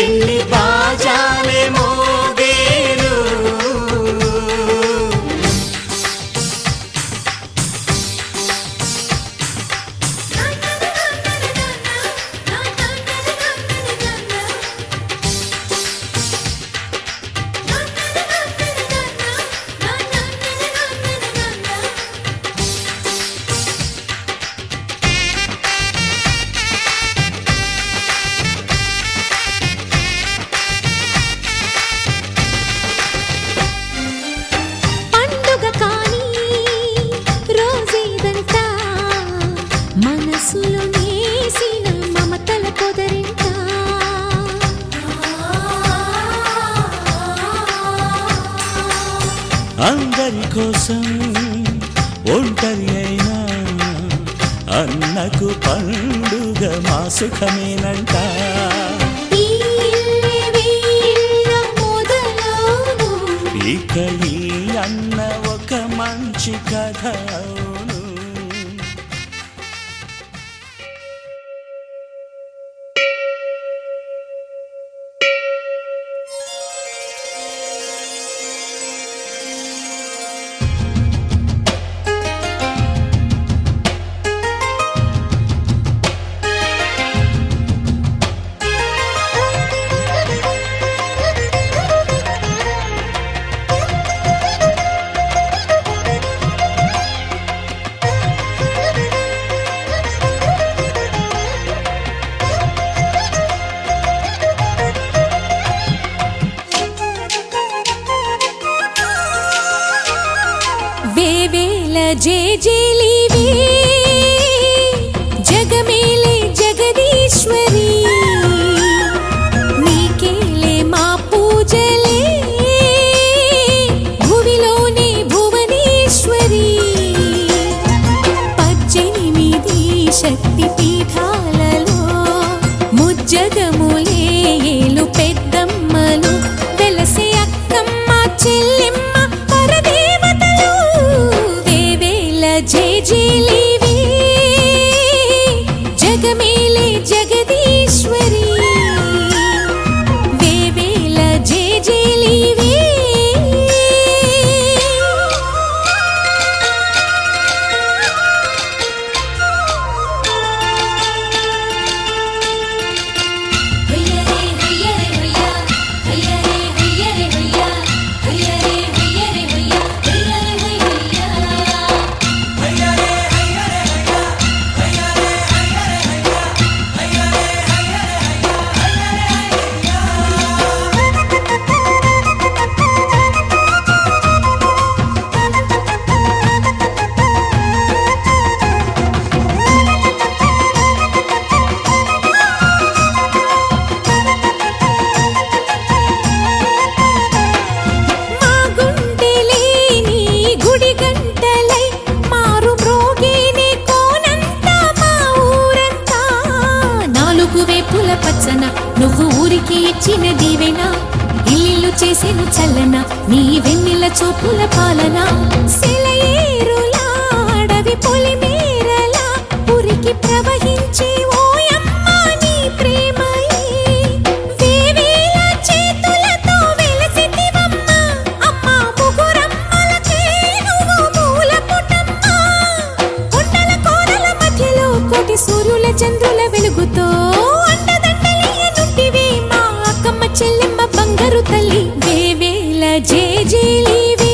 పెళ్లి బాజాలే మోగేను. అందరి కోసం ఒంటరి అయినా అన్నకు పండుగ మా సుఖమేనంట. ఇక ఈ అన్న ఒక మంచి కథ. వేవేల జేజేలివే జగమేలే జగదీశ్వరి, నీకేలే మా పూజలే భువిలోనే భువనేశ్వరి. 18 శక్తి పీఠాలలో ముజ్జగములే ఏలు పెద్దమ్మలు వెలసే అక్కమ్మ చెల్లెమ్మ జేజేలివే జగమేలే జగదీశ్వరి, వేవేల జేజేలివే. నువ్వు ఊరికి ఇచ్చిన దీవెనా ఇల్లు చేసేను చల్లన, నీ వెన్నెల చూపుల పాలన. సెలయేరులా అడవి పొలిమేరలా ఉరికి ప్రవహించే ఓయమ్మ నీ ప్రేమయే, వేవేల చేతులతో వెలసితివమ్మ అమ్మ ముగురమ్మలకే నువ్వు మూలపుటమ్మ. కొండల కోరల మధ్యలో కోటి సూర్యుల చంద్రుల వెలుగుతో చెల్లెమ్మ బంగారు తల్లి, వేవేల జేజేలివే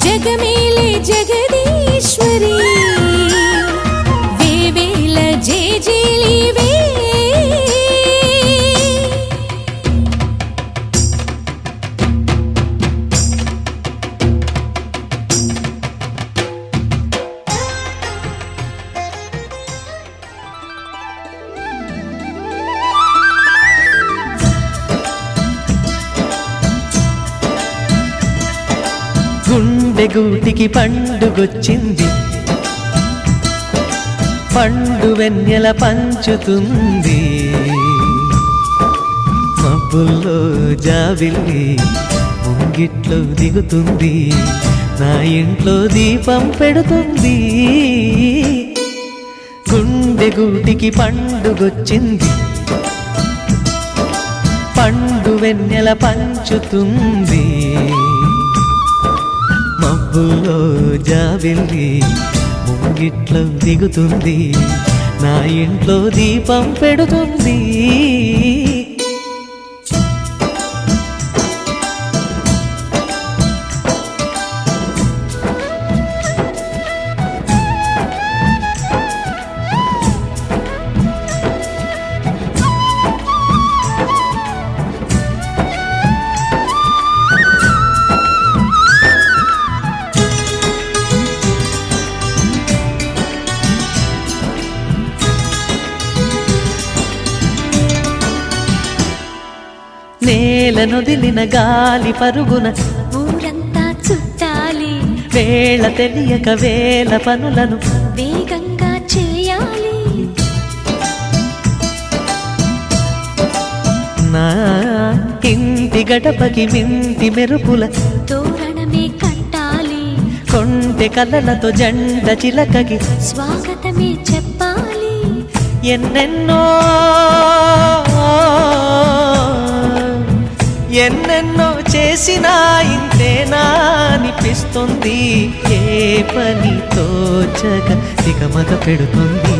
జగమేలే జగదీశ్వరి, వేవేల జేజేలివే. గుండెగూటికి పండుగొచ్చింది, పండు వెన్నెల పంచుతుంది. మబ్బుల్లో జాబిల్లి ముంగిట్లో దిగుతుంది, నా ఇంట్లో దీపం పెడుతుంది. గుండెగూటికి పండుగొచ్చింది, పండు వెన్నెల పంచుతుంది మబ్బులో జాబిల్లి ముంగిట్లో దిగుతుంది నా ఇంట్లో దీపం పెడుతుంది నేలనొదిలిన గాలి పరుగున ఊరంతా చుట్టాలి వేళ తెలియక వేల పనులను వేగంగా చేయాలి నా ఇంటి గడపకి మింటి మెరుపుల తోరణమే కట్టాలి కొంటె కలలతో జంట చిలకకి స్వాగతమే చెప్పాలి ఎన్నెన్నో ఎన్నెన్నో చేసినా ఇంతేనా అనిపిస్తుంది ఏ పనితో చగ తికమక పెడుతుంది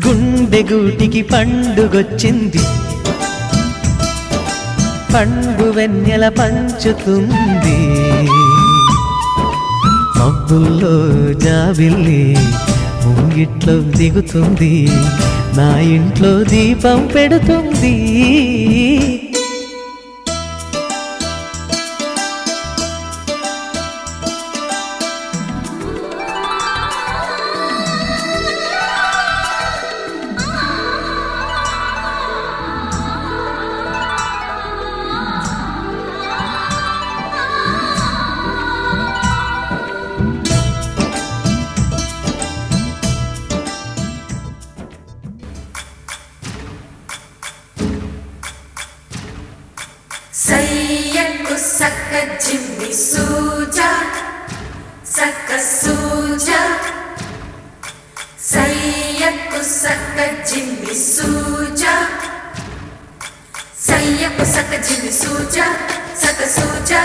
గుండె గూటికి పండుగొచ్చింది పండు వెన్నెల పంచుతుంది మబ్బుల్లో జాబిల్లి ముంగిట్లో దిగుతుంది నా ఇంట్లో దీపం పెడుతుంది సయ్యకు సక్క జిమ్మి సూజా సక్క సూజా సయ్యకు సక్క జిమ్మి సూజా సయ్యకు సక్క జిమ్మి సూజా సక్క సూజా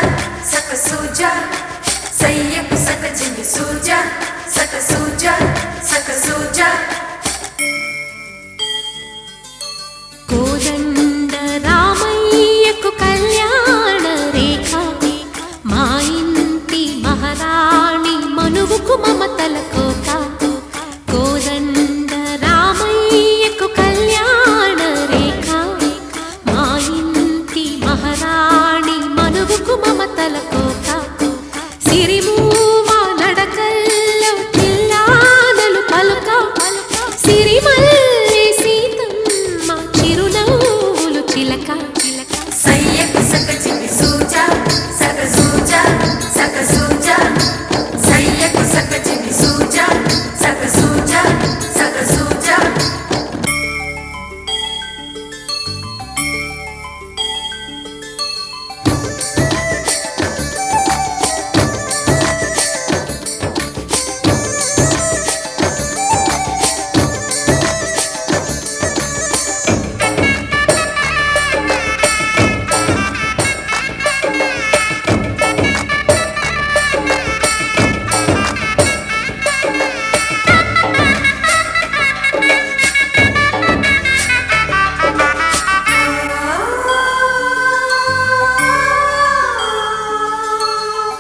సక్క సూజా సయ్యకు సక్క జిమ్మి సూజా సక్క సూజా సక్క సూజా కోదండ రామయ్యకు కళ్యాణ రేఖ మా ఇంటి మహారాణి మనువుకు మమతల కోక కోదండ రామయ్యకు కళ్యాణ రేఖ మా ఇంటి మహారాణి మనువుకు మమతల కోక సిరిమూవా నడకల్లో చిల్లానలు పలుక సిరిమల్లె సీతమ్మ చిరునవ్వులు చిలక సయ్యకు సక్క జిమ్మి సూజా సక్క సూజా సక్క సూజా సయ్యకు సక్క జిమ్మి సూజా సక్క సూజా సక్క సూజా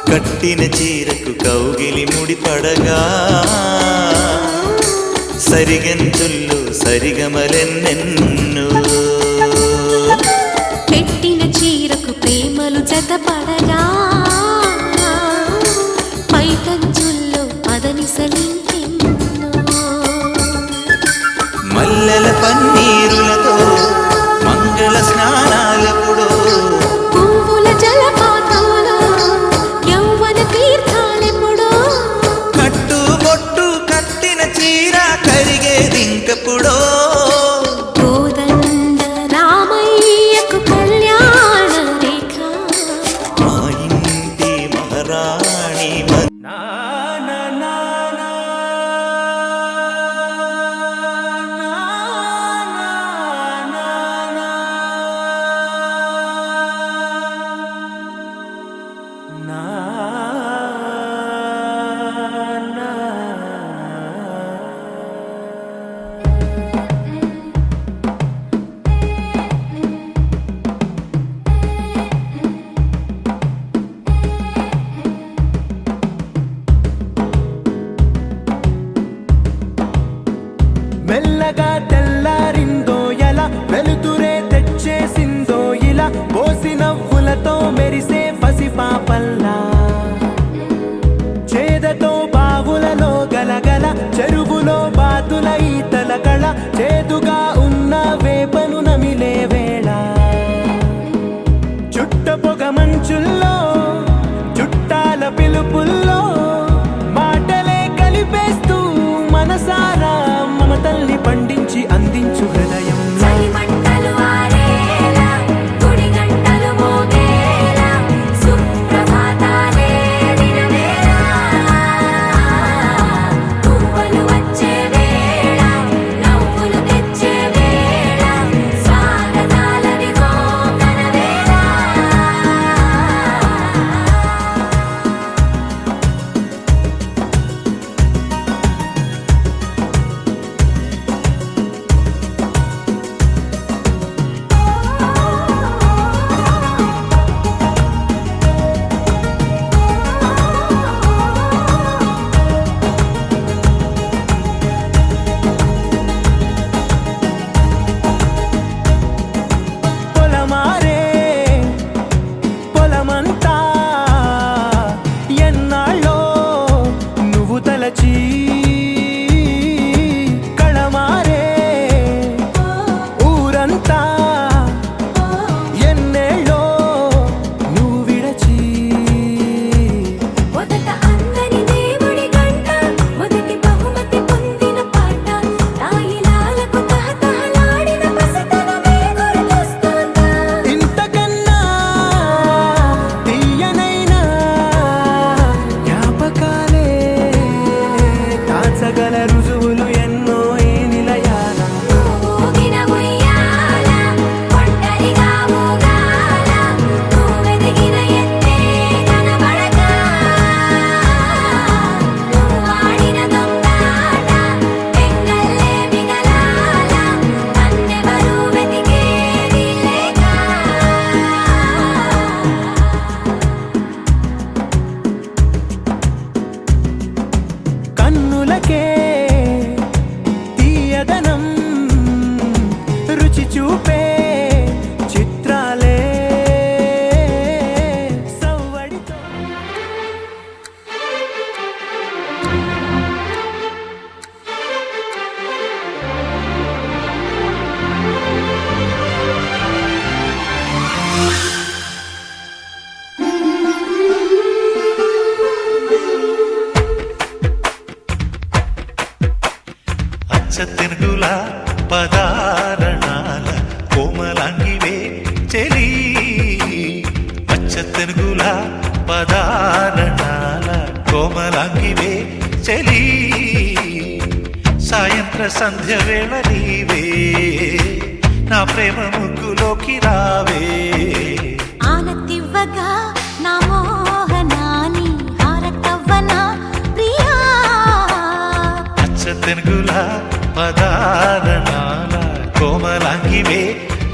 కట్టిన చీరకు కౌగిలి ముడిపడగా సరిగంతుల్లో సరిగమలెన్నెన్నో పెట్టిన చీరకు ప్రేమలు జతపడగా పైకంచుల్లో పదనిసలింకెన్నో మల్లెల పన్నీరులతో మంగళ స్నానాలెప్పుడో పువ్వుల జలపాతంలో యౌవన తీర్థాలెప్పుడో కట్టుబొట్టు కట్టిన చీర కరిగేదింకప్పుడో కోదండ రామయ్యకు కళ్యాణ రేఖ మా ఇంటి మెల్లగా తెల్లారిందో ఎలా వెలుతురే తెచ్చేసిందో ఇలా పోసి నవ్వులతో మెరిసే పసిపాపల్లా చేదతో బావులలో గలగల చెరువులో బాతుల ఈతల కళ చేదుగా ఉన్న వేపను నమిలే వేళ చుట్ట పొగ మంచుల్లో చుట్టాల పిలుపుల్లో మాటలే కలిపేస్తూ మనసారా మమతల్ని పండించి అందించు హృదయం చలిమంటలు ఆరేలా గుడి గంటలు మోగేలా సుప్రభాతాలే దినవేళ పువ్వులు వచ్చే వేళ నవ్వులు తెచ్చే వేళ స్వాగతాలదిగో కనవేళ పొలమారే పొలమంతా ఎన్నాళ్ళో నువ్వు తలచి కళమారే ఊరంతా ఎన్నేళ్ళో నువ్వు విడచి మొదట అందని దేవుడి గంట మొదటి బహుమతి పొందిన పాట తాయిలాలకు తహతహలాడిన పసితనమే గుర్తొస్తుందా ఇంతకన్నా తీయనైనా జ్ఞాపకాలే దాచగల రుజువులు ఎన్నో ఈ నిలయాల ఊగిన ఉయ్యాల ఒంటరిగా ఊగాల నువ్వెదిగిన ఎత్తే కనబడక నువ్వాడిన దొంగాట పెంగల్లే మిగలాల నన్నెవరూ వెతికేది లేక కన్నులకే తీయదనం రుచి చూపే చిత్రాలే సవ్వడితో అచ్చ తెనుగుల పదారణాల కోమలాంగివే చెలి అచ్చ తెనుగుల పదారణాల కోమలాంగివే చెలి సాయంత్ర సంధ్య వేళ నీవే నా ప్రేమ ముగ్గులోకి రావే ఆనతివ్వగా నా మోహనాని హారకవ్వన ప్రియా అచ్చ తెనుగుల పదారణాల కోమలాంగివే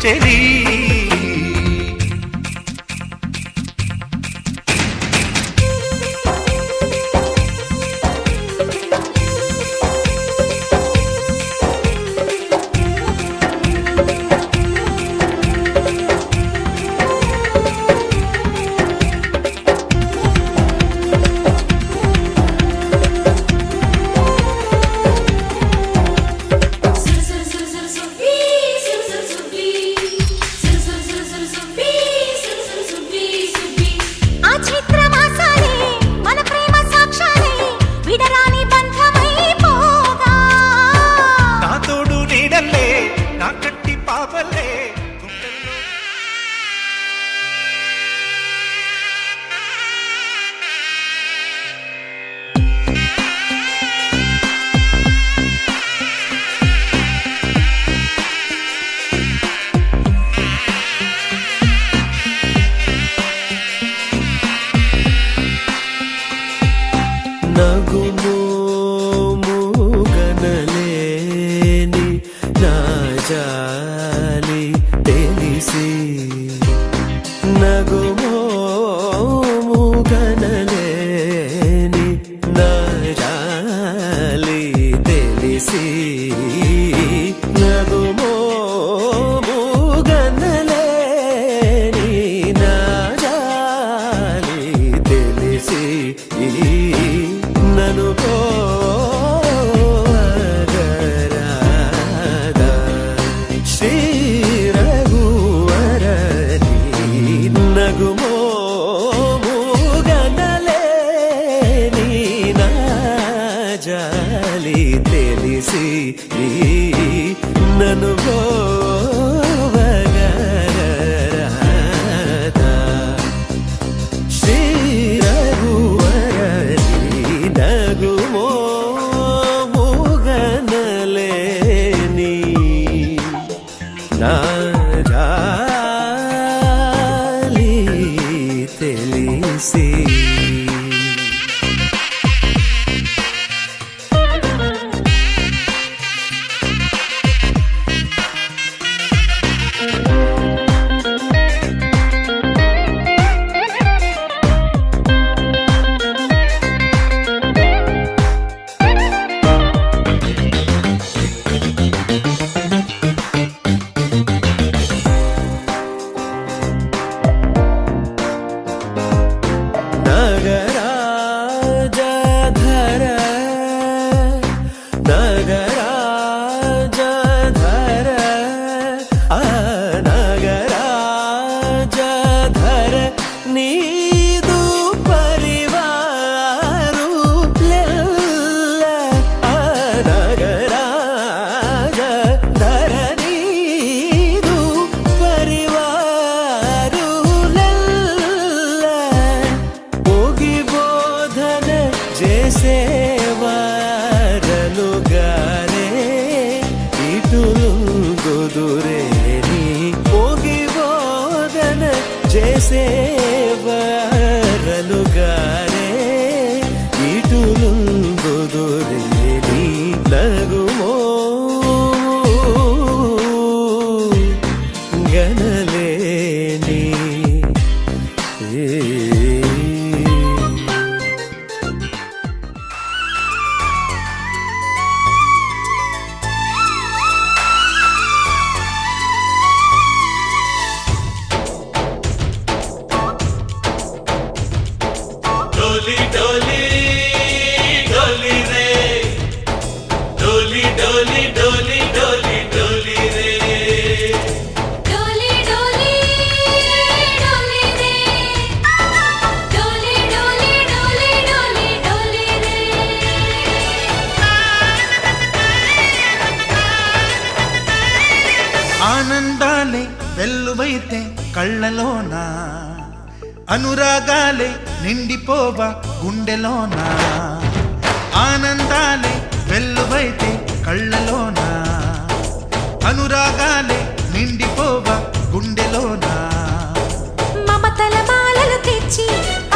చెలి ఆ చైత్రమాసాలే మన ప్రేమ సాక్ష్యాలే విడరాని బంధమైపోగా నా తోడు నీడల్లే నా కట్టి పాపల్లే గుండెల్లో నగుమోముగనలేని నా జాలి తెలిసి నగుమోముగనలేని నా జాలి తెలిసి నగుమోము గనలేని నా జాలి తెలిసి నన్ను పోగరాదా శ్రీ రఘువరని నగుమోము గనలేని నా జాలి తెలిసి నన్ను పోగరాదా శ్రీ రఘువరని నగుమోము గనలేని నా జాలి తెలిసి నగరాజధర నగరాజధర ఆ నగరాజధర నీదు పరివారు లెల్ల ఆ నగరాజధర నీదు పరివారు లెల్ల పోగి బోధన చేసేవారనుగానే ఇటులుందురేని పోగి బోధన చేసేవారనుగానే ఇటులుందురేని నగుమో గనలేని డోలి డోలి డోలి రే డోలి డోలి డోలి డోలి డోలి రే డోలి డోలి డోలి రే డోలి డోలి డోలి డోలి డోలి రే ఆనందాలే వెల్లువైతే కళ్ళలోనా అనురాగాలే నిండిపోవా గుండెలోనా ఆనందాలే వెల్లువైతే కళ్ళలోనా అనురాగాలే నిండిపోవా గుండెలోనా మమతల మాలలు తెచ్చి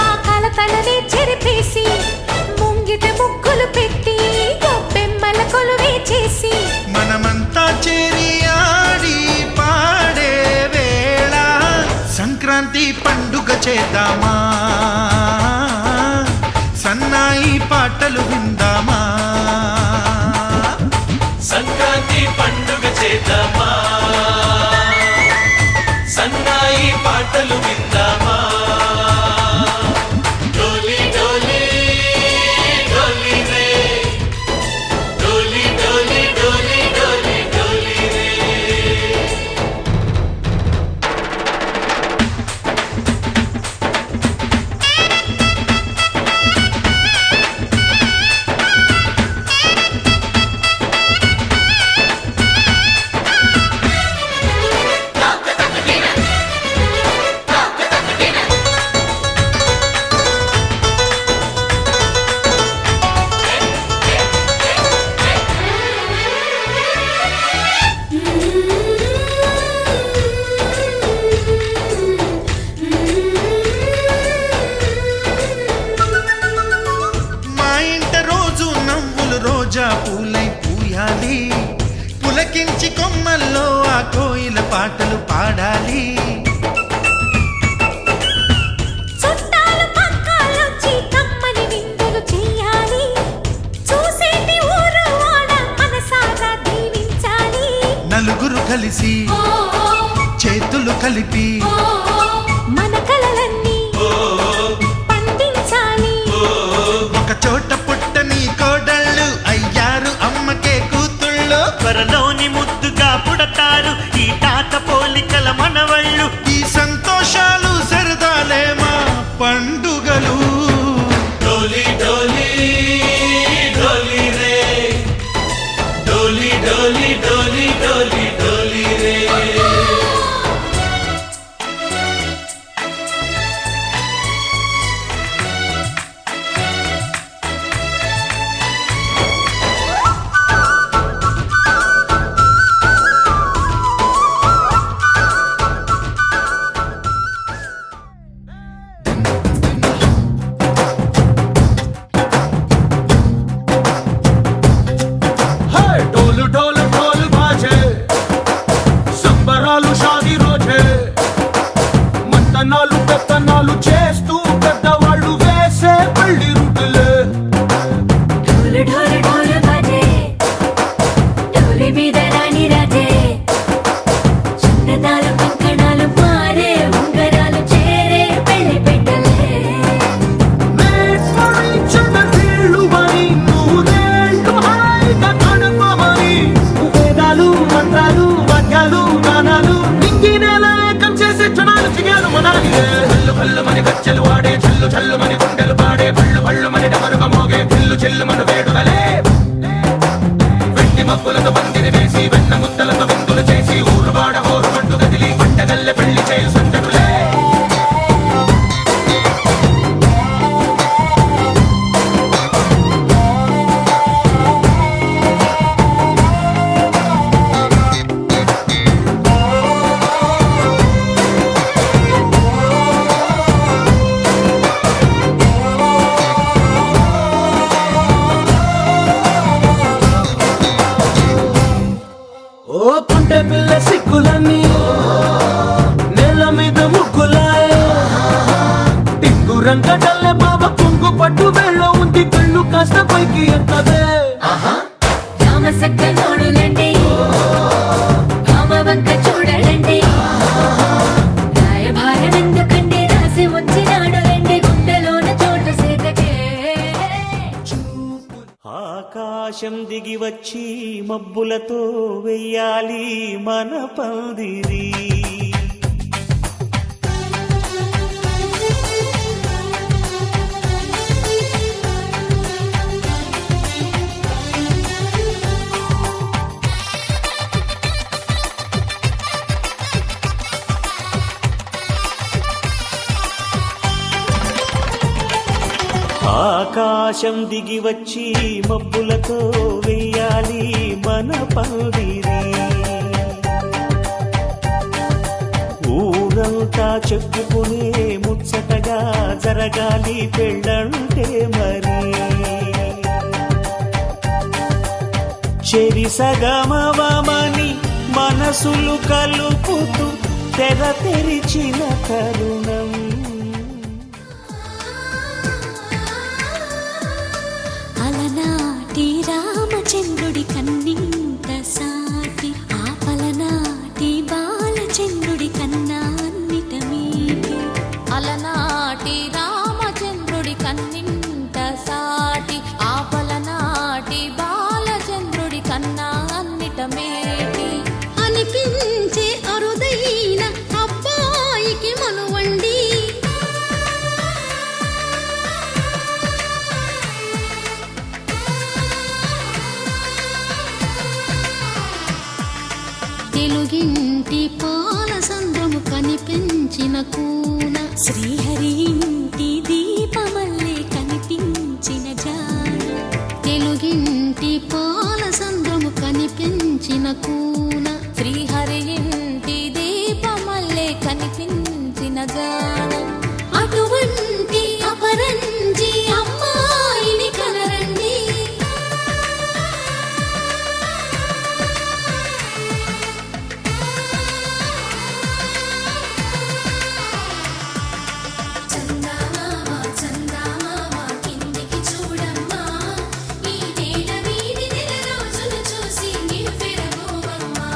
ఆ కలతలనే చెరిపేసి ముంగిట ముగ్గులు పెట్టి గొప్పెమ్మల కొలువే చేసి మనమంతా చేరి ఆడి పాడే వేళ సంక్రాంతి పండుగ చేద్దామా సన్నాయి పాటలు విందామా సంక్రాంతి పండుగ చేద్దామా సన్నాయి పాటలు విందామా డోలి డోలి డోలి రే డోలి డోలి డోలి డోలి డోలి రే రోజా పూలై పూయాలి, పులకించి కొమ్మల్లో ఆ కోయిల పాటలు పాడాలి. చుట్టాలు పక్కాలొచ్చి కమ్మని విందులు చెయ్యాలి, చూసేటి ఊరు వాడ మనసారా నలుగురు కలిసి చేతులు కలిపి మన కలలన్నీ పండించాలి. ఒక చోట పుట్టని కోడళ్ళు అయ్యారు అమ్మకే కూతుళ్ళు. త్వరలోని ముద్దుగా పుడతారు ఈ తాత పోలికల మనవళ్ళు. ఈ సంతోషాలు సరదాలే మా పండుగలు. డోలీ డోలీ డోలీ రే, డోలీ డోలీ డోలీ డోలీ డోలీ రే. డోలు డోలు డోలు బాజే సంబరాలు షాదీ రోజే మంతనాలు పెత్తనాలు చేస్తూ పెద్దవాళ్ళు వేసే పెళ్లి రుటులే. ఢోలు ఢోలు ఢోలు బాజే డోలి మీద రాణి రాజే చిన్నదాలు కంకణాలు మారే ఉంగరాలు చేరే పెళ్లి పెట్టలే. Made for each other వీళ్ళువని నూరేళ్ళు హాయిగా గడపమని వేదాలు మంత్రాలు వాక్యాలు గానాలు నింగినేల ఏకం చేసే క్షణాలు చిగాలు మనాలి. హల్లు హల్లు మని గచ్చెలు వాడే చల్లు చల్లు మని గుండెలు పాడే పళ్ళు పళ్ళు మని డమరుగ మోగే పిల్లు చెల్లు మన వేడుదలే. వెండి మబ్బులతో పందిరి వేసి వెన్న ముద్దలతో విందులు చేసి ఊరు వాడ హోరు మంటు గదిలి పంటగల్లె పెళ్లి చేయు సందడులే. ఓ కుంటే పిల్ల సిక్కులని నేల మీద ముగ్గులాయ టింగు రంగడల్లె బాబా కుంగు పట్టు వెళ్ళ ఉంది కళ్ళు కాస్త పైకి ఎత్తదే. రామ సక్క నోడులండి రామ వంక చూడలండి రాయభారం ఎందుకండి రాసి వచ్చినాడు రండి గుండెలోన చోటు సీతకే. ఆకాశం దిగి వచ్చి మబ్బులతో వెయ్యాలి మన పందిరి. ఆకాశం దిగి వచ్చి మబ్బులతో వెయ్యాలి మన పందిరి. ఊరంతా చెప్పుకునే ముచ్చటగా జరగాలి పెళ్ళంటే మరి. చెరి సగమవమని మనసులు కలుపుతూ తెర తెరిచిన తరుణం. అలనాటి రామచంద్రుడి కన్నింత సాటి ఆ పలనాటి బాలచంద్రుడి కన్నా అన్నిట మీటి. అలనాటి రామచంద్రుడి కన్నింత సాటి ఆ పలనాటి బాలచంద్రుడి కన్నా అన్నిట మేటి అనిపించే అరుదైన అబ్బాయికి మనువండి. తెలుగింటి పాల సంద్రము కనిపించిన కూన శ్రీహరి ఇంటి దీపమల్లే కనిపించిన జాన. తెలుగింటి పాల సంద్రము కనిపించిన కూన శ్రీహరి ఇంటి దీపమల్లే కనిపించిన జాన. అటువంటి అపరంజి అమ్మాయిని కనరండి. ఈ నేల వీధి నెల రోజులు చూసి నీవు పెరగోవమ్మా.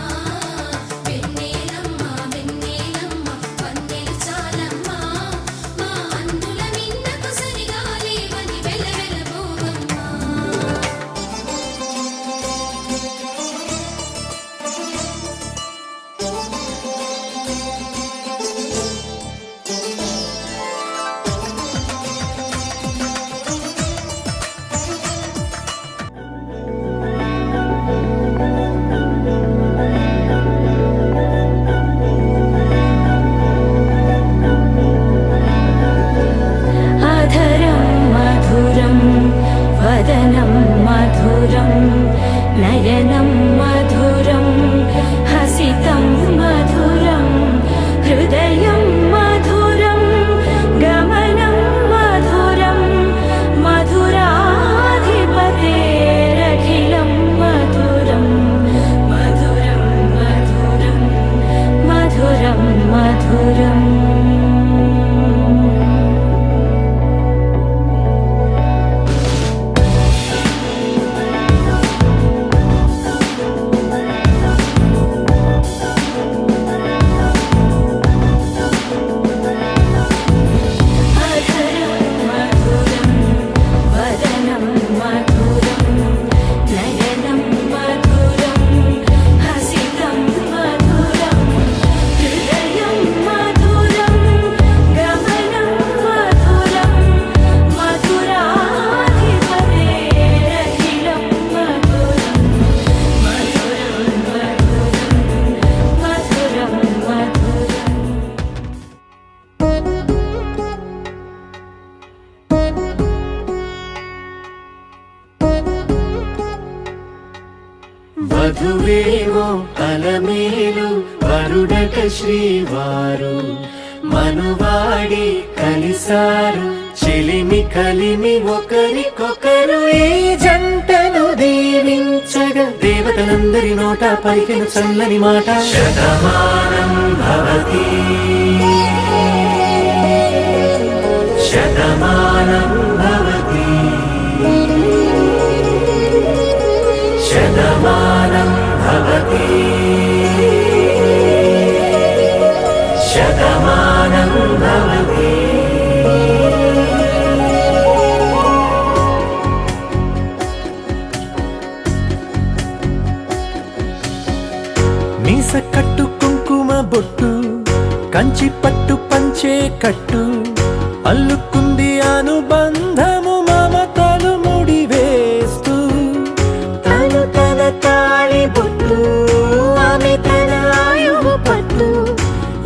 అప్పుడేమో అలమేలు వరుడట శ్రీవారు మనువాడి కలిసారు చెలిమి కలిమి ఒకరికొకరు ఈ జంటను దీవించగా దేవతలందరి నోట పలికిన చల్లని మాట శతమానం భవతి శతమానం భవతి శతమానం భవతి శతమానం భవతి. మీస కట్టు కుంకుమ బొట్టు కంచి పట్టు పంచే కట్టు అల్లుకుంది అనుబంధము మమతలు ముడివేస్తూ తను తన తాళి బొట్టు ఆమె తన ఆయువు పట్టు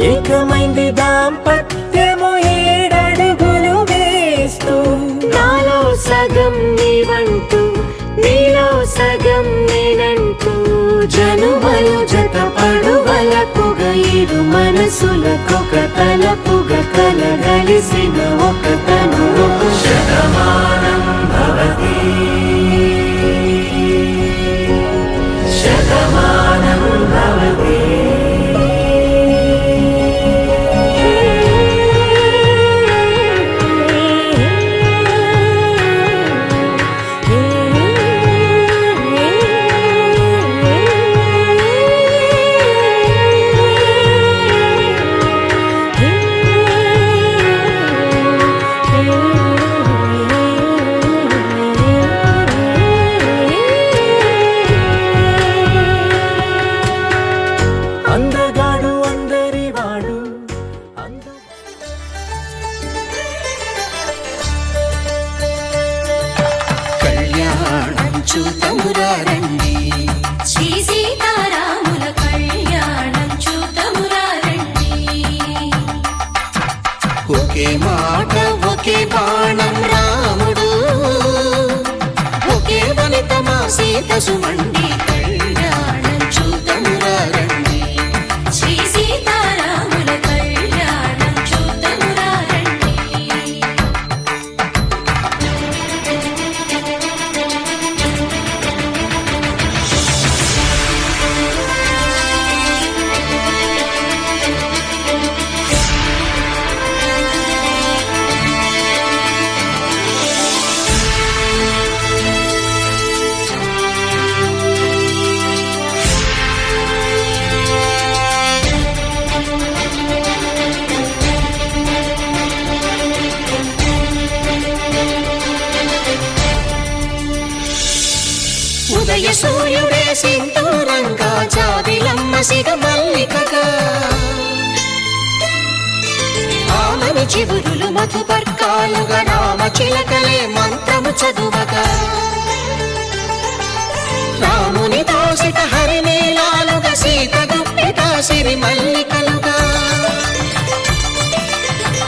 ఏకమైంది దాంపత్యము 7 అడుగులు వేస్తూ నాలో సగం నీవంటూ నీలో సగం నేనంటూ జనుమలు జత పడువలపుగ 7 మనసులకొక తలపుగ కలగలిసిన ఒక తను శతమానం భవతి శతమానం భవతి. అందగాడు అందరి వాడు కళ్యాణం చూతమురారండి శ్రీ సీతారాముల కళ్యాణం చూతమురారండి ఒకే మాట ఒకే బాణం రాముడు ఒకే వనిత మా సీత సుమండి కళ్యాణం చూతమురారండి శ్రీ సీతారాముల కళ్యాణం చూతమురారండి ఉదయ సూర్యుడే సింధూరంగా జాబిలమ్మ సిగ మల్లికగా ఆమని చివురులు మధుపర్కాలుగా రామ చిలకలే మంత్రము చదువగా రాముని దోసిట హరినీలాలుగా సీత గుప్పిట సిరి మల్లికలుగా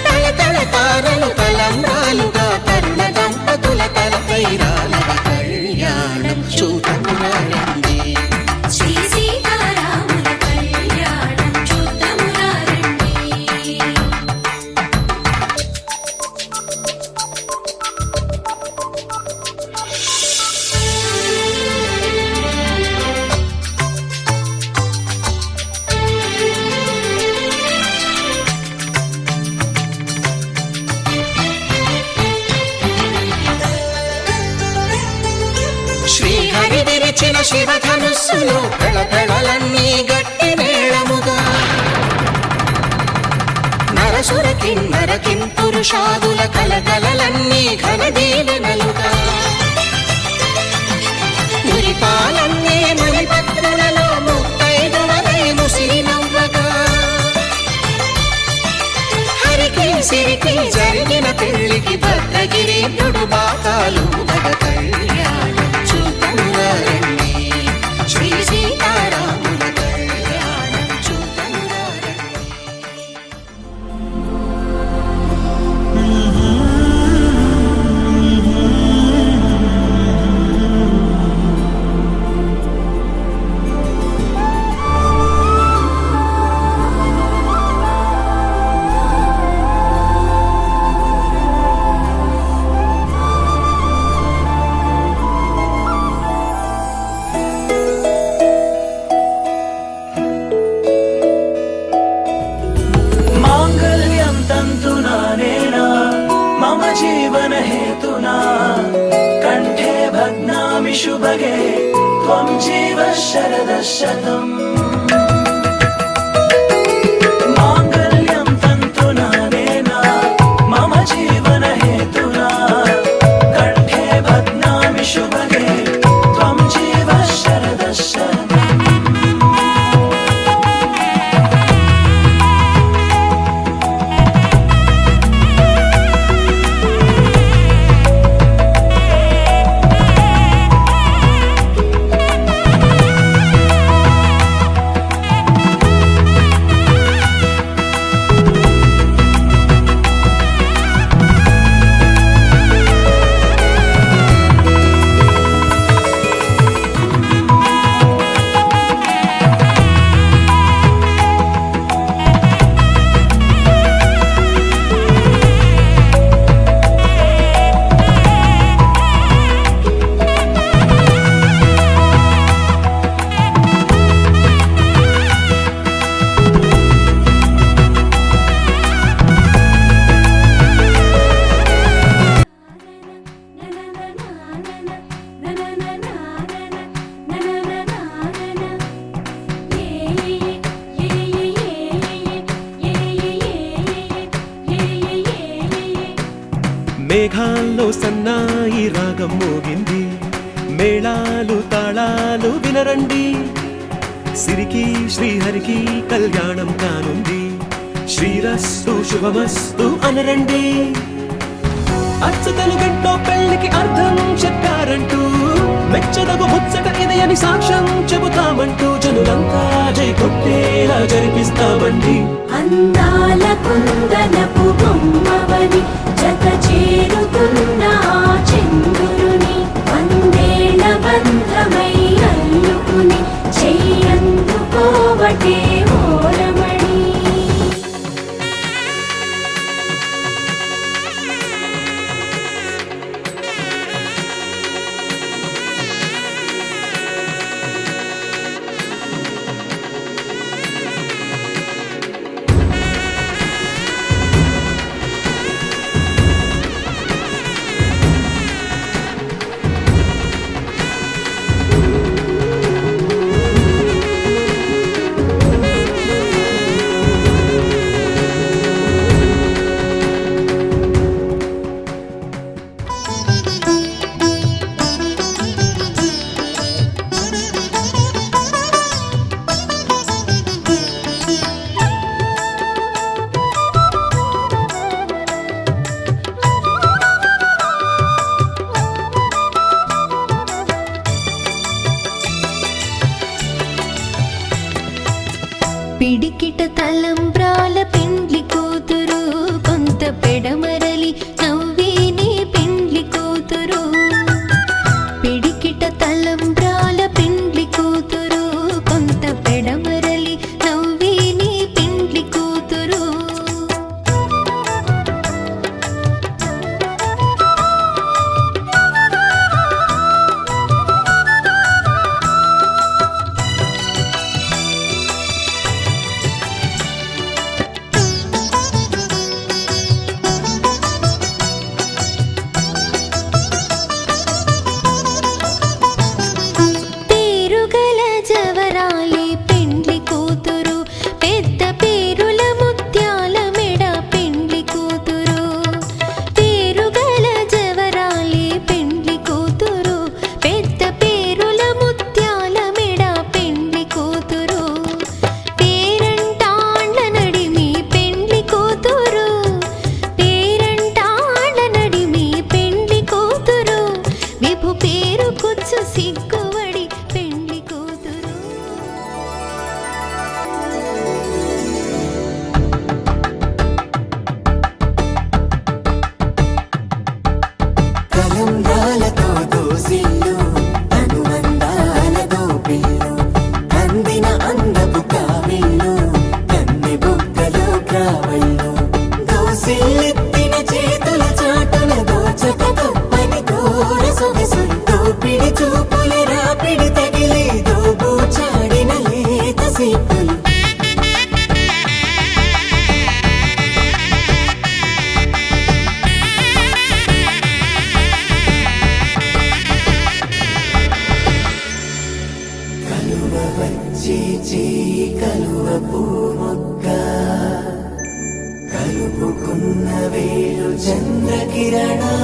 తల తల తారలు తలంబ్రాలుగా తరుణ దంపతుల తలపై రాలగా కళ్యాణం చూతమురారండి శ్రీ సీతారాముల కళ్యాణం చూతమురారండి శ్రీహరి విరిచిన శివధనుస్సులు పెళపెళలన్నీ గట్టి మేళముగా నరసుర కిన్నర కింపురుషాదుల కలకలలన్నీ ఘన దీవెనలుగా మురిపాలన్నీ మణిపత్రులలో ముత్తైదువలై ముసిరి నవ్వగా హరికి సిరికి జరిగిన పెళ్లికి భద్రగిరీంద్రుడు బాకాలు మగ కళ్యాణం చూతమురారండి శ్రీ సీతారాముల కళ్యాణం చూతమురారండి. శరద శతం మాంగళ్యం తంతునా నేనా మమ జీవన హేతునా కంఠే బధ్నామి శుభగే త్వం జీవ శరద శతం మేఘాల్లో సన్నాయి రాగం మోగింది మేళాలు తాళాలు వినరండి సిరికి శ్రీహరికి కళ్యాణం కానుంది శ్రీరస్తు శుభమస్తు అనరండి అచ్చతలు గంటో పెళ్లికి అర్థం చెప్పారంటూ మెచ్చదగు ముచ్చట ఇది అని సాక్ష్యం చెబుతామంటూ జనులంతా జై కొట్టేలా జరిపిస్తామండి అందాల కుందనపు బొమ్మవని జత చేరుకున్న ఆ చంద్రుని వందేళ్ల బంధమై అల్లుకుని చెయ్యందుకోవటే ఓరమణి పిడికిట తలంబ్రాల పెండ్లి కూతురు కొంత పెడమరలి నవ్విని పెండ్లి కూతురు పిడికిట తలంబ్రాల పెండ్లి కూతురు కొంత పెడమరలి నవ్విని పెండ్లి కూతురు కలువ పూమొక్క కలుపుకున్న వేలు చంద్రకిరణాలు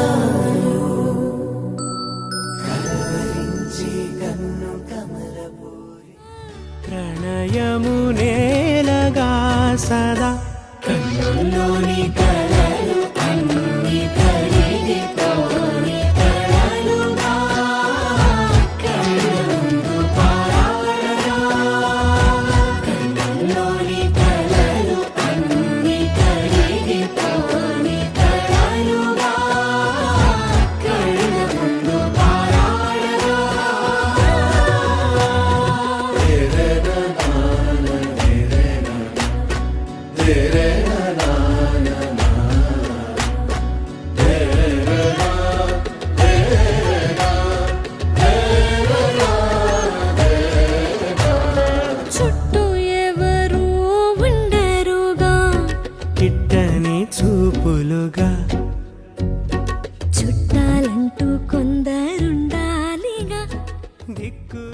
కలవరించి కన్ను కమలపూరి ప్రణయము నేలగా సదా కన్నుల్లోని కలలు అన్ని కరిగిపోని కలలుగా కళ్ళుందు పారాడగా కన్నుల్లోని కలలు అన్ని కరిగిపోని కలలుగా కళ్ళుందు పారాడగా చుట్టూ ఎవరు ఉండరుగా కిట్టని చూపులుగా చుట్టాలంటూ కొందరుండాలిగా దిక్కు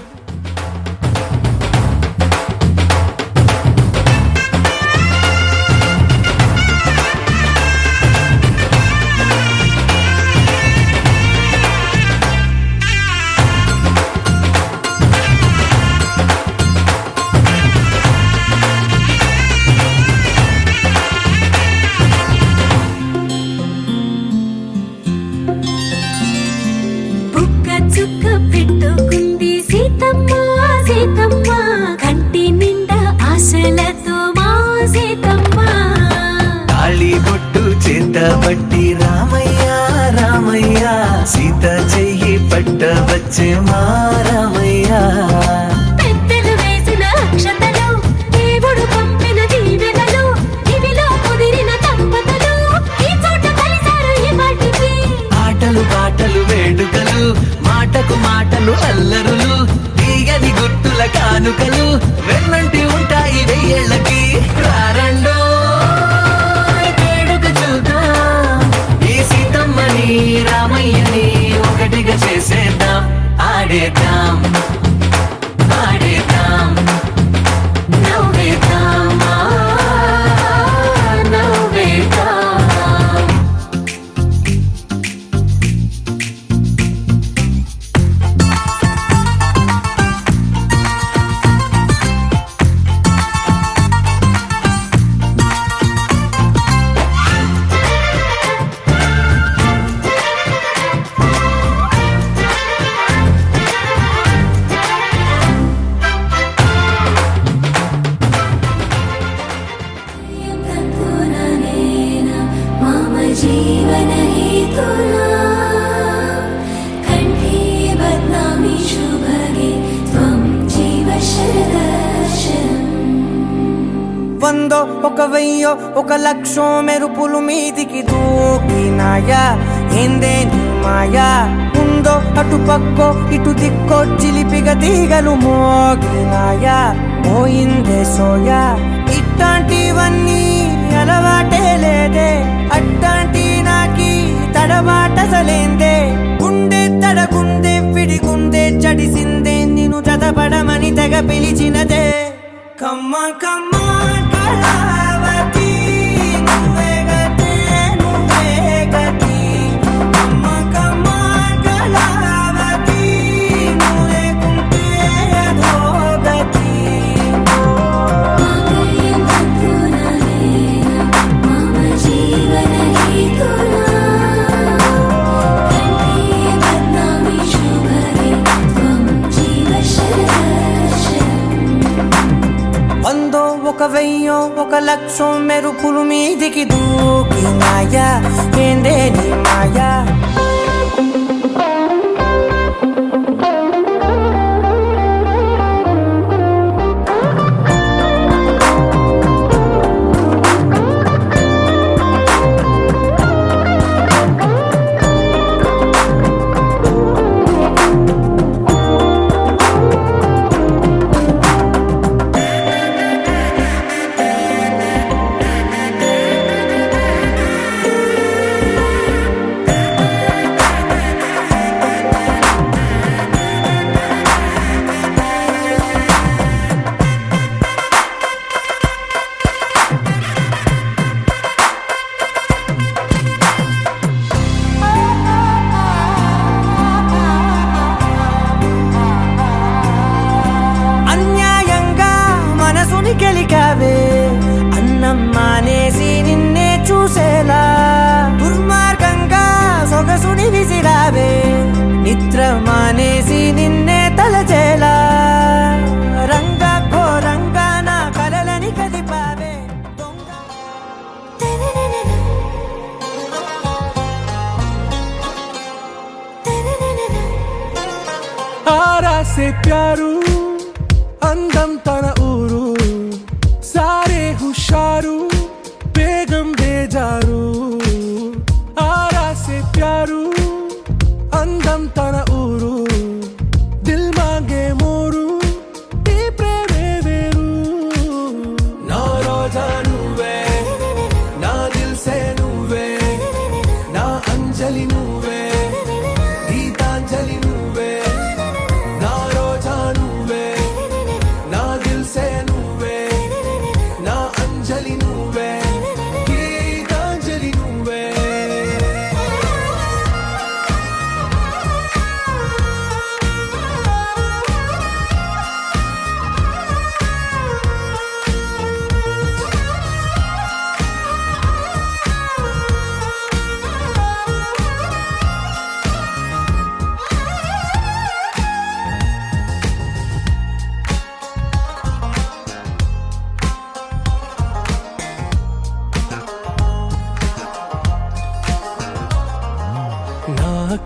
బుక్క చుక్క పెట్టుకుంది సీతమ్మ సీతమ్మ కంటి నిండా ఆశలతో మా సీతమ్మ తాళి బొట్టు చేతబట్టి రామయ్య రామయ్య సీత చెయ్యి పట్ట వచ్చే మా రామయ్య పెద్దలు వేసిన అక్షతలు దేవుడు పంపిన దీవెనలు ఇవిలో కుదిరిన దంపతులు ఈ చోట కలిసారు ఈ వాటికి ఆటలు పాటలు వేడుకలు మాటకు మాటలు అల్లరులు తీయని గుట్టుల కానుకలు వెన్నంటి ఉంటాయి వెయ్యేళ్ళకి రారండో వేడుక చూద్దాం ఈ సీతమ్మని రామయ్యని ఒకటిగా చేసేద్దాం ఆడేద్దాం ఆడేద్దాం నవ్వేద్దాం నవ్వేద్దాం మమ జీవన హేతునా కంఠే బధ్నామి శుభగే త్వం జీవ శరదర్శనం వందో ఒక వెయ్యో ఒక లక్షో మెరుపులు మీదికి దూకినాయా ఏందే నీ మాయా ఉందో అటు పక్కో ఇటు దిక్కో చిలిపిగా తీగలు మోగినాయా పోయిందే సోయా ఇట్లాంటివన్నీ అలవాటే లేదే అట్లాంటి నాకి తడబాటసలేందే గుండె తడగుండే విడిగుండే చడిసిందే నిన్ను చదపడమని తెగ పిలిచినదే కమ్మ కమ్మ కళావతి నువ్వే గతే నువ్వే గతి కమ్మ కమ్మ కళావతి నువ్వు లేకుంటే అధోగతి మమ జీవన హేతునా కంఠే బధ్నామి శుభగే త్వం జీవ శరదర్శనం వందో ఒక వెయ్యో ఒక లక్షో మెరుపులు మీదికి దూకినాయా ఏందే నీ మాయా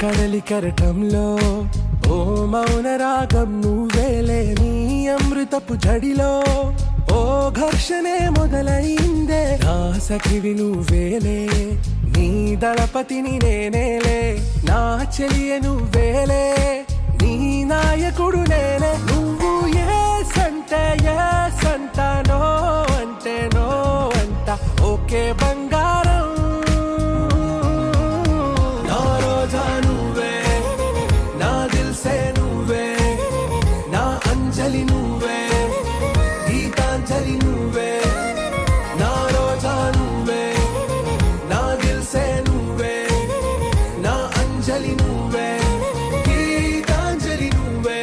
కడలి కెరటంలో ఓ మౌన రాగం నువ్వేలే నీ అమృతపు జడిలో ఓ ఘర్షణే మొదలైందే నా సఖివి నువ్వేలే నీ దళపతిని నేనేలే నా చెలియ నువ్వేలే నీ నాయకుడు నేనే నువ్వు ఏ సంట నో అంటే నో అంట ఓకే బంగారం నా రోజా నువ్వే నా దిల్సే నువ్వే నా అంజలి నువ్వే గీతాంజలి నువ్వే నా రోజా నువ్వే నా దిల్సే నువ్వే నా అంజలి నువ్వే గీతాంజలి నువ్వే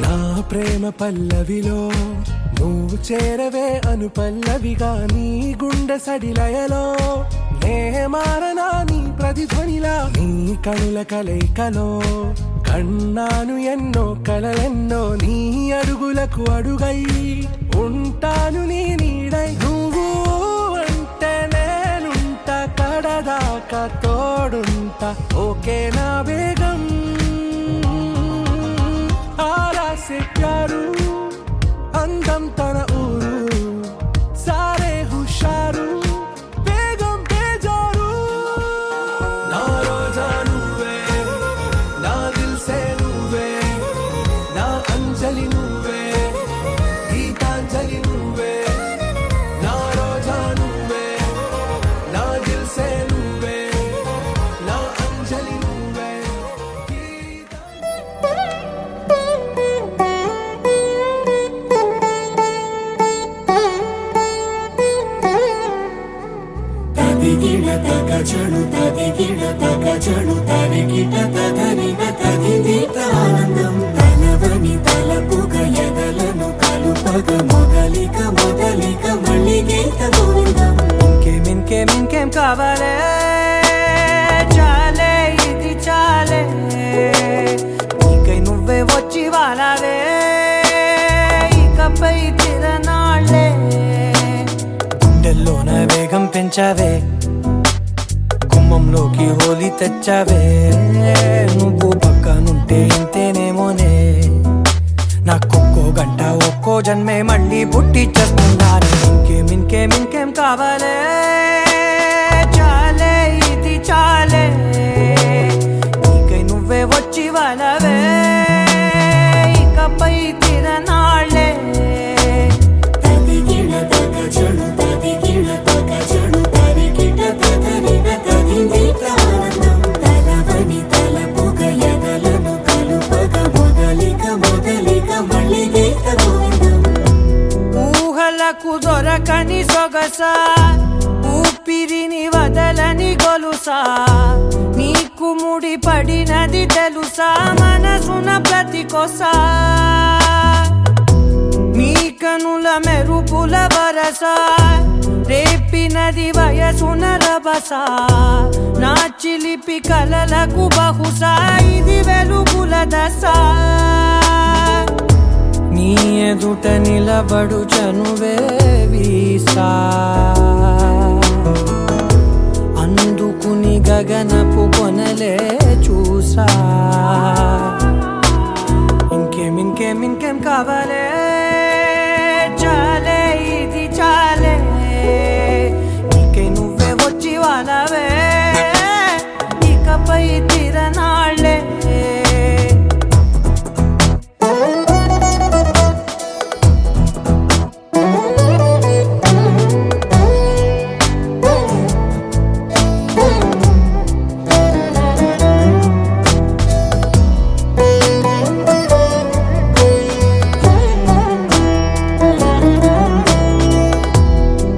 నా ప్రేమ పల్లవిలో నువ్వు చేరవే అను పల్లవిగా నీ గుండె సడిలయలో నే మారనా నీ ప్రతిధ్వనిలా నీ కనుల కలయికలో కన్నాను ఎన్నో కలలెన్నో నీ అడుగులకు అడుగై ఉంటాను నీ నీడై నువ్వు అంటే నేనుంట కడదాకా తోడుంటా ఓకే నా వేగం ఆరాసే ప్యారు అందం తన ఊరు సారే హుషారు బేగం బేజారు నా రోజా నువ్వే నా దిల్సే నువ్వే నా అంజలి నువ్వే గీతాంజలి నువ్వే నా రోజా నువ్వే నా దిల్సే నువ్వే నా అంజలి నువ్వే తదిగిడ తగజడు తదిగిడ తగజడు తరిగిట తదరిన తదిదీత ఆనందం తలవని తలపుగ ఎదలను కలుపగ మొదలిక మళ్ళీ గీత గోవిందం ఇంకేం కావాలే చాలే ఇది చాలే నీకై నువ్వే వచ్చి వాలావే ఇకపై తిరనాళ్ళే గుండెల్లోన వేగం పెంచావే గుమ్మంలోకి హోలీ తెచ్చావే నువ్వు పక్కనుంటే ఇంతేనేమోనే నాకొక్కో గంట ఒక్కో జన్మే మళ్ళీ పుట్టి చేస్తున్నాను ఇంకేం కావాలే చాలే ఇది చాలే నీకై నువ్వే వచ్చి వాలవే ఇకపై తిరనాళ్ళే తదిగిడ తగజడు తదిగిడ తగజడు తరిగిట తదరిన తదిదీత ఆనందం తలవని తలపుగ ఎదలను కలుపగ మొదలిక మళ్ళీ గీత గోవిందం ఊహలకు దొరకని సొగస ఊపిరిని వదలని గొలుసా నీకు ముడి పడినది తెలుసా మనసున ప్రతి కొసా నీ కనుల మెరుపుల వరస రేపినది వయసున రభస నా చిలిపి కలలకు బహుశా ఇది వెలుగుల దశ నీ ఎదుట నిలబడు చనువే వీసా అందుకుని గగనపు కొనలే చూసా ఇంకేం కావాలే చాలే ఇది చాలే నీకై నువ్వే వచ్చి వాలవే ఇకపై తిరనాళ్ళే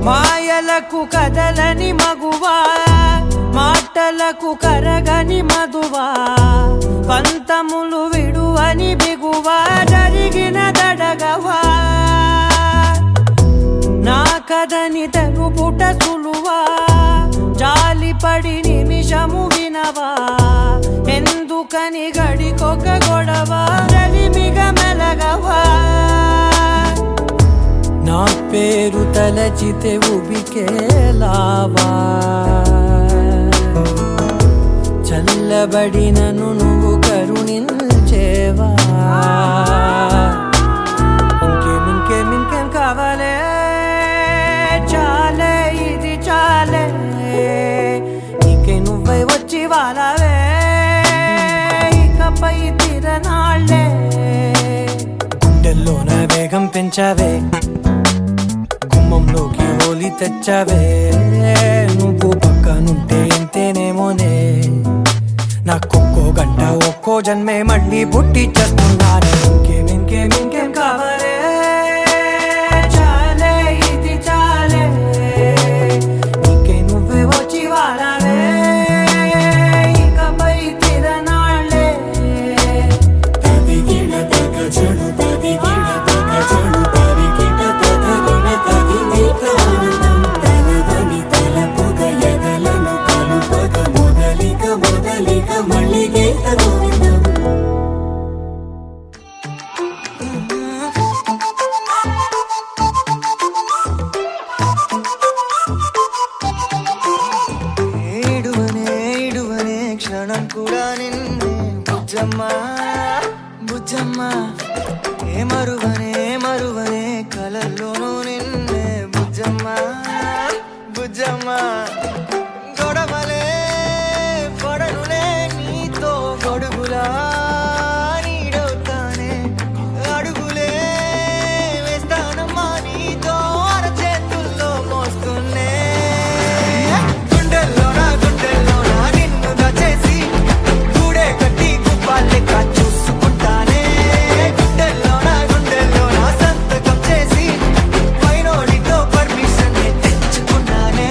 మాయలకు కదలని మగువా మాటలకు కరగని మధువా పంతములు విడువని బిగువా జరిగిన దడగవా నా కథ కాదని తెలుపుట సులువా జాలిపడి నిమిషము వినవా ఎందుకని గడికొక గొడవ రవిమిగ మెలగవా నా పేరు తలచితే ఉబికేలావా చల్లబడినను నువ్వు కరుణించేవా ఇంకేం కావాలే చాలే ఇది చాలే నీకే నువ్వై వచ్చి వాళ్ళవే ఇకపై తిరనాళ్ళే గుండెల్లోన వేగం పెంచావే గుమ్మంలోకి హోలీ తెచ్చావే నువ్వు పక్కనుంటే ఎంతేనేమోనే నాకొక్కో గంట ఒక్కో జన్మే మళ్ళీ పుట్టి చేస్తున్నాను ఇంకేం కావాలే చాలే ఇది చాలే నీకే నువ్వే వచ్చి వాళ్ళవే ఇకపై తిరనాళ్ళే తదిగిన తగ జడు తదిగిన తగ జడు తరిగిన తదగిన తగింది ప్రాణం తలవని తలపుగ ఎదలను కలుపగ మొదలిక మళ్ళీగే తగోవిందం ఏడువనే క్షణం కూడా నిన్నే బుజ్జమ్మ ఏ మరువనే కలల్లోనూ నిన్నే బుజ్జమ్మ గొడవలే పడనులే నీతో గొడుగులా నీడవుతానే అడుగులే వేస్తానమ్మా నీతో అరచేతుల్లో మోస్తున్నే గుండెల్లోనా నిన్ను దచేసి గూడే కట్టి గుప్పాలెక్క చూసుకుంటానే గుండెల్లోనా సంతకం చేసి పైనోడితో పర్మిషన్ తెచ్చుకున్నానే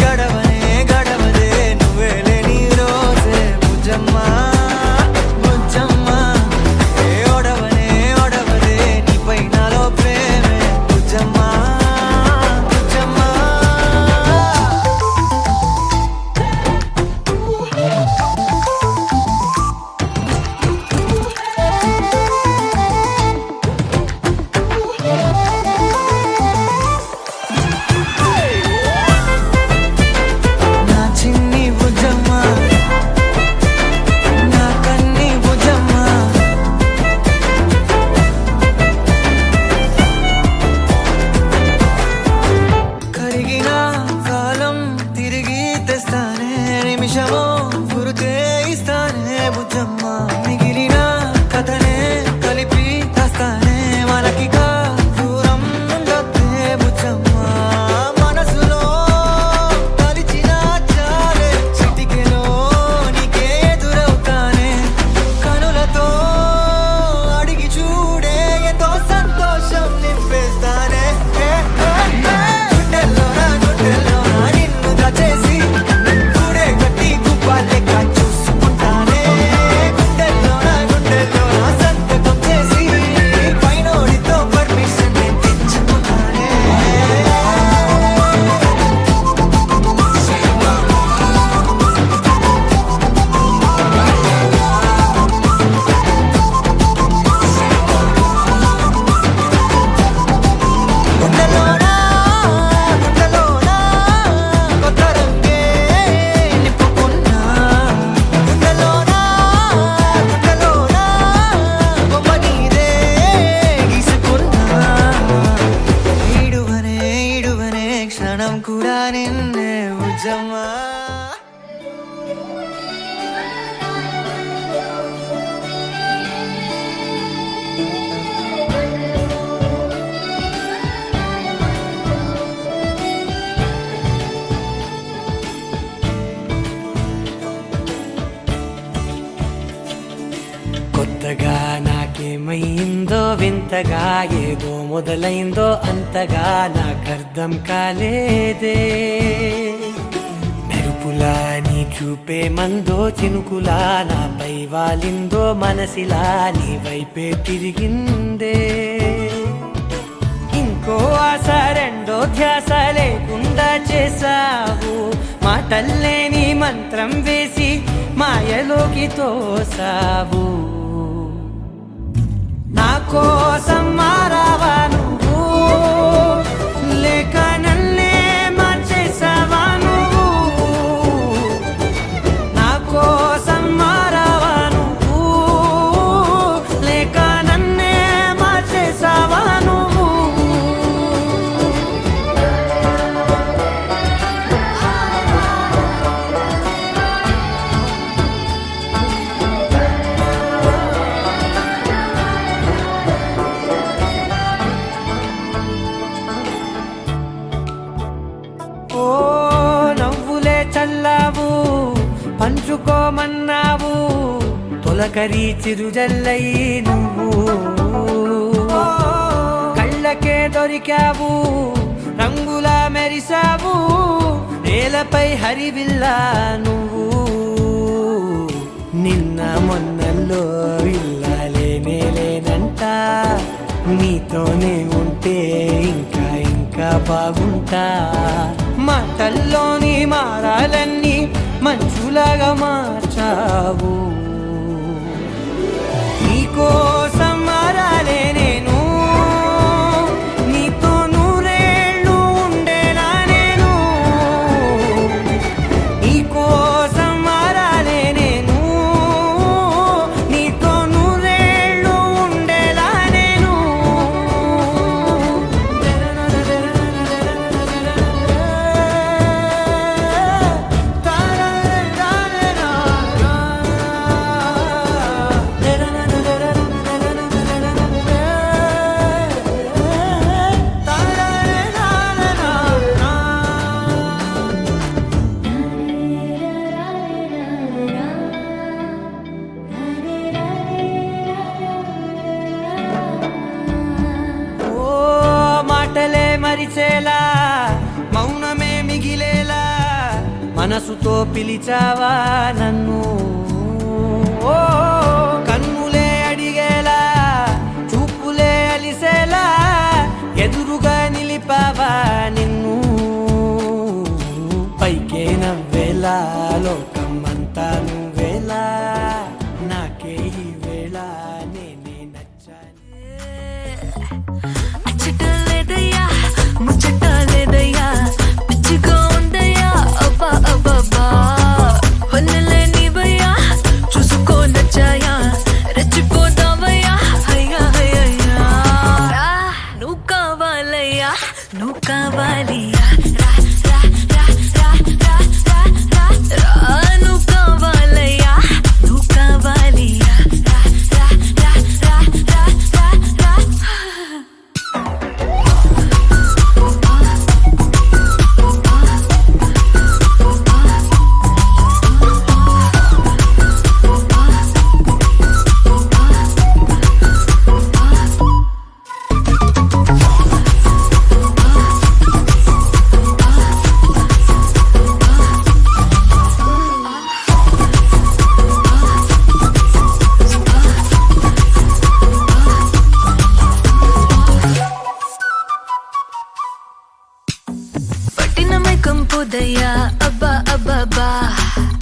గడవదే నువ్వే లేని రోజే బుజ్జమ్మ ఏ ఒడవదే నీపై నాలో ప్రేమే బుజ్జమ్మ నా చిన్ని బుజ్జమ్మ నా కన్ని బుజ్జమ్మ కరిగిన కాలం తిరిగి తెస్తానే నిమిషమో గురుతే ఇస్తానే బుజ్జమ్మ మిగిలిన కథనే కలిపి తెస్తానే మనకిగా దూరం ఉండొద్దే బుజ్జమ్మ మనసులో తలిచిన చాలే చిటికెలో నీకే ఎదురవుతానే కనులతో అడిగి చూడే ఎంతో సంతోషం నింపేస్తానే గుండెల్లోనా నిన్ను దచేసి గూడే కట్టి గుప్పాలెక్క చూసుకుంటానే గుండెల్లోనా సంతకం చేసి పైనోడితో పర్మిషన్ తెచ్చుకున్నానే గుండెల్లోనా కొత్త రంగే నింపుకున్నా గుండెల్లోనా బొమ్మ నీదే గీసుకున్నా ఈడువనే క్షణం కూడా నిన్నే బుజ్జమ్మ కొత్తగా నాకు నాకేమైందో వింతగా ఏదో మొదలైందో అంతగా నాకర్థం కాలేదే మెరుపులా నీ చూపే మందో చినుకులా నాపై వాలిందో మనసిలా నీ వైపే తిరిగిందే ఇంకో ఆశ రెండో ధ్యాస లేకుండా చేసావు మాటల్లేని మంత్రం వేసి మాయలోకి తోసావు నా కోసం మారావా నువ్వు లేక నన్నే మార్చేసావా నువ్వు నా కోసం మారావా నువ్వు లేక నన్నే మార్చేసావా నువ్వు ఓ నవ్వులే చల్లావు పంచుకోమన్నావు తొలకరి చిరుజల్లై నువ్వు కళ్ళకే దొరికావు రంగులా మెరిసావు నేలపై హరివిల్లా నువ్వు నిన్న మొన్నల్లో ఇల్లాలేనే లేనంట నీతోనే ఉంటే ఇంకా ఇంకా బాగుంటా మాటల్లోని మారాలన్నీ మంచులాగా మార్చావు నీకోసం మారాలే నేను నీతో నూరేళ్ళు ఉండేలా నేను నీకోసం మారాలే నేను నీతో నూరేళ్ళు ఉండేలా నేను ఓ మాటలే మరిచేలా మౌనమే మిగిలేలా మనసుతో పిలిచావా నన్ను ఓ కన్నులే అడిగేలా చూపులే అలిసేలా ఎదురుగా నిలిపావా నిన్ను పైకే నవ్వేలా లోకమంతా నువ్వేలా నాకే ఈ వేళ నేనే నచ్చాలి ముచ్చటలేదయ్యా ముచ్చటలేదయ్యా పిచ్చిగా ఉందయ్యా అబ్బా అబ్బబ్బా వన్నలే నీవయ్యా చూసుకో నచ్చాయా రెచ్చిపోతావయ్యా అయ్యా అయ్యయ్యా నువ్వు కావాలయ్యా నువ్వు కావాలియా రా రా రా రా రా రా రా రా నువ్వు కావాలయ్యా నువ్వు కావాలియా రా రా రా రా రా రా రా పట్టినమే కంపుదయ్యా అబ్బా అబ్బబ్బా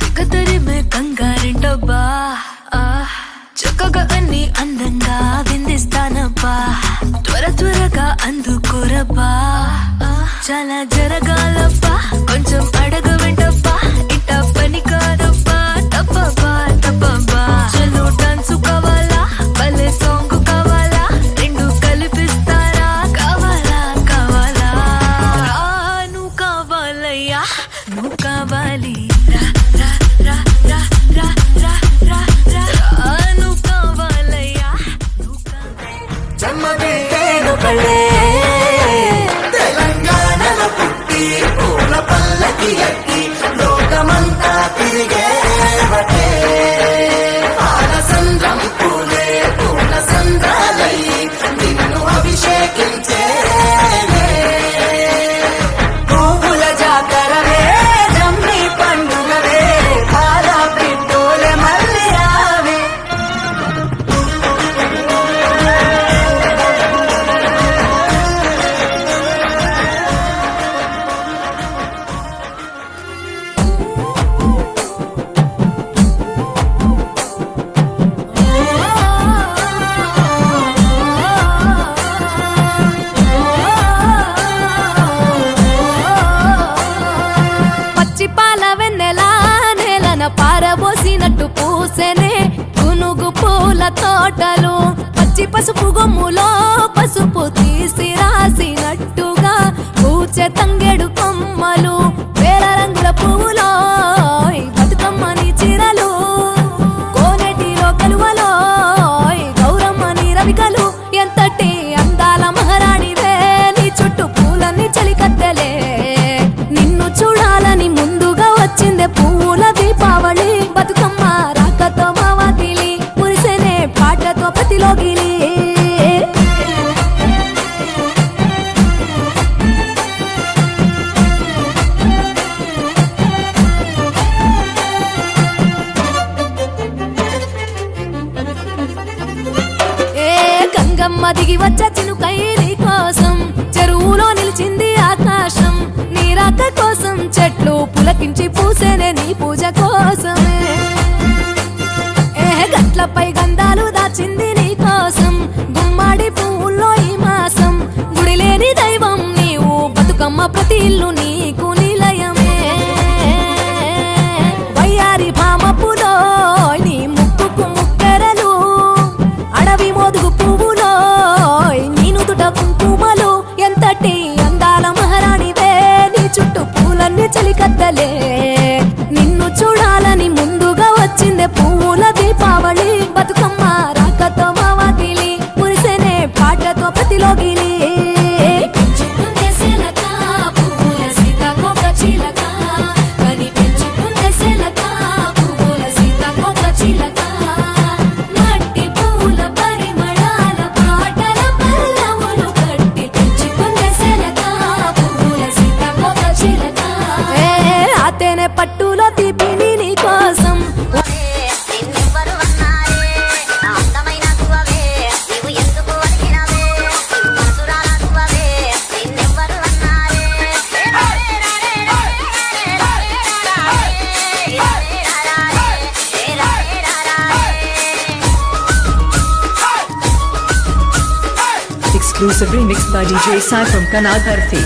తిగతరిమే కంగారింటబ్బా చక్కగా అన్ని అందంగా విందిస్తానబ్బా త్వర త్వరగా అందుకోరబ్బా చాలా జరగాలబ్బా కొంచెం అడగవేంటబ్బా ఇట్ట పని కాదబ్బా తప్పబ్బా తప్పబ్బా చలో డాన్సు కావాలా భలే సాంగ్ కావాలా రెండు కలిపిస్తారా కావాలా కావాలా నువ్వు కావాలయ్యా నువ్వు కావాలి రా రా రా రా రా రా రా రా నువ్వు కావాలయ్యా నువ్వు కావాలి జన్మదిట్టేను కళ్ళే తెలంగాణలో పుట్టి పూల పల్లకి ఎక్కి లోకమంతా తిరిగే ఆడసంద్రం పూలే పూల సంద్రం తోటలు పచ్చి పసుపు గొమ్ములో పసుపు తీసి రాసినట్టుగా పూచే తంగెడు కొమ్మలు వేల రంగుల పువ్వులో బతుకమ్మని చీరలు కోనేటిలో కలువలో గౌరమ్మని రవికలు ఎంతటి అందాల మహారాణివే నీ చుట్టూ పూలన్నీ చలికత్తెలే నిన్ను చూడాలని ముందుగా వచ్చిందే పువ్వుల దీపావళి బతుకమ్మ రాకతో మావాతిలి మురిసెనే పాటతో ప్రతిలోగిలి గంగమ్మ దిగి వచ్చే చినుకైలి కోసం చెరువులో నిలిచింది ఆకాశం నీ రాక కోసం చెట్లు పులకించి పూసేనే నీ పూజ కోసమే గట్లపై గంధాలు దాచింది నీ కోసం గుమ్మాడి పువ్వుల్లో ఈ మాసం గుడి లేని దైవం నీవు బతుకమ్మ ప్రతి ఇల్లు నీకు నిలయమే వయ్యారి భామపులో నీ ముక్కుకు ముక్కెరలు అడవి మోదుగు పువ్వులో నీ నుదుట కుంకుమలు ఎంతటి అందాల మహారాణివే నీ చుట్టూ పూలన్నీ చలికత్తలే నిన్ను చూడాలని ముందుగా వచ్చిందే పువ్వుల దీపావళి బతుకమ్మ రాకతో మావాతిలి మురిసెనే పాటతో ప్రతిలోగిలి పట్టులో తీపిని నీ కోసం Exclusively mixed by DJ Sai from Kanal Bharti.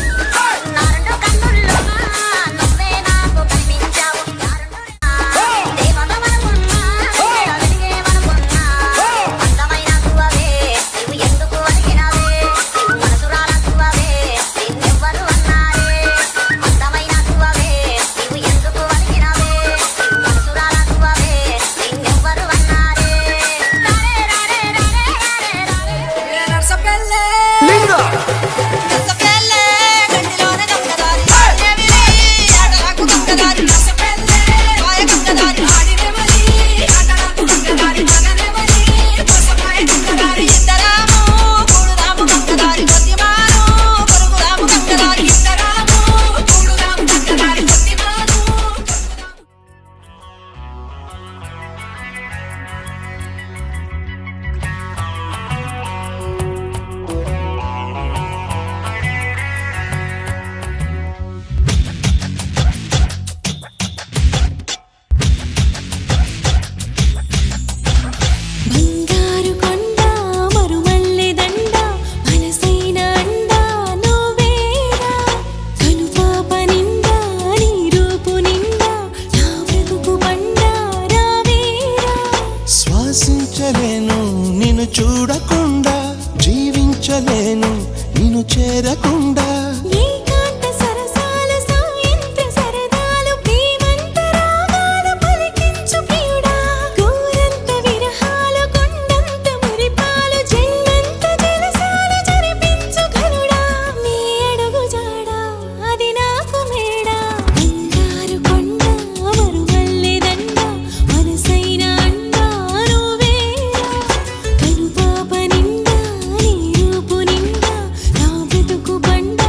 కనుపాప నిండా నీ రూపు నిండా నా బ్రతుకు బండా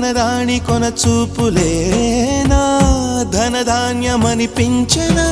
వనరాణి కొన చూపులేనా ధనధాన్యమనిపించెనా